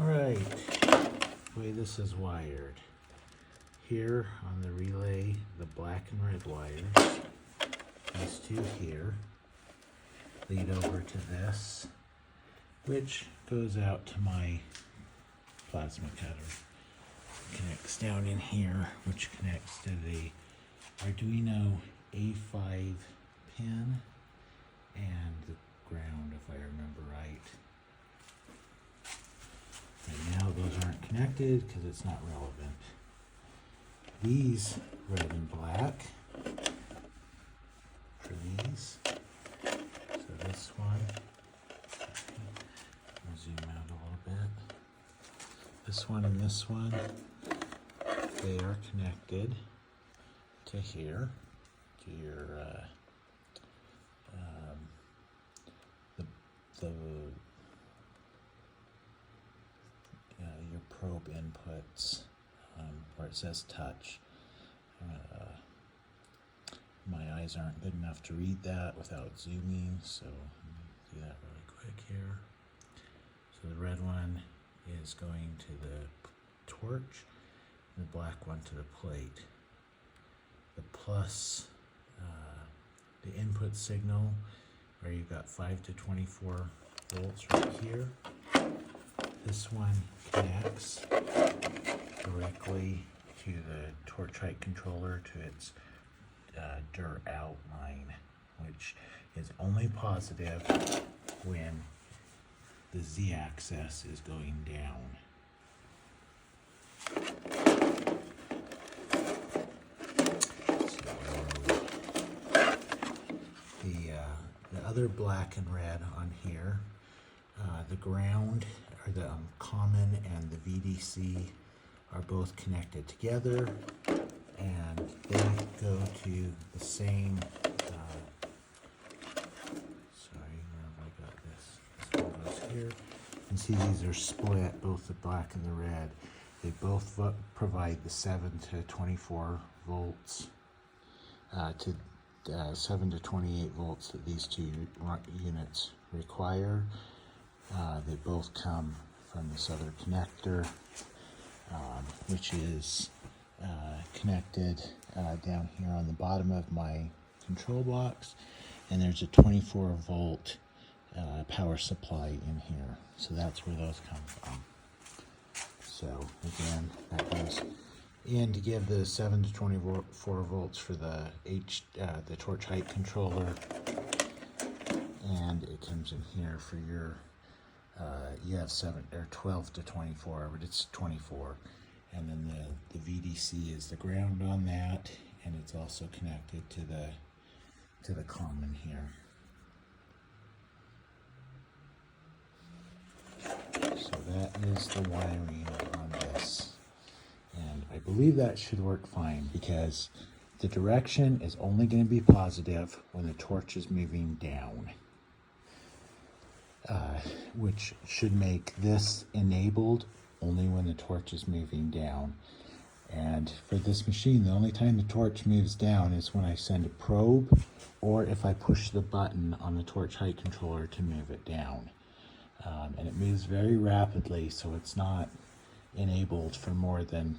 Alright, the way this is wired. Here on the relay, the black and red wires, these two here, lead over to this, which goes out to my plasma cutter. Connects down in here, which connects to the Arduino A5 pin and the ground, if I remember right. Right now those aren't connected because it's not relevant. These red and black for these. So this one, I'll zoom out a little bit. This one and this one, they are connected to here, to your your probe inputs, where it says touch. My eyes aren't good enough to read that without zooming, so let me do that really quick here. So the red one is going to the torch, and the black one to the plate. The plus, the input signal, where you've got 5 to 24 volts right here. This one connects directly to the torch height controller to its DIR out line, which is only positive when the z-axis is going down. The other black and red on here, the ground, or the common and the VDC are both connected together, and they go to the same, sorry, where have I got this? This one goes here. You can see these are split, both the black and the red. They both provide the 7 to 24 volts, to 7 to 28 volts that these two units require. They both come from this other connector, which is connected down here on the bottom of my control box, and there's a 24 volt power supply in here, so that's where those come from. So again, that goes in to give the 7 to 24 volts for the torch height controller, and it comes in here for your you have 12 to 24, but it's 24. And then the VDC is the ground on that, and it's also connected to the common here. So that is the wiring on this, and I believe that should work fine because the direction is only going to be positive when the torch is moving down, which should make this enabled only when the torch is moving down. And for this machine, the only time the torch moves down is when I send a probe, or if I push the button on the torch height controller to move it down. And it moves very rapidly, so it's not enabled for more than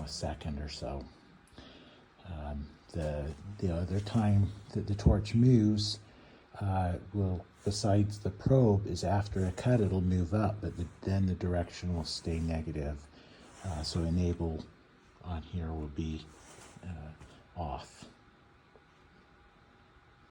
a second or so. The other time that the torch moves besides the probe, is after a cut it'll move up, but then the direction will stay negative. So enable on here will be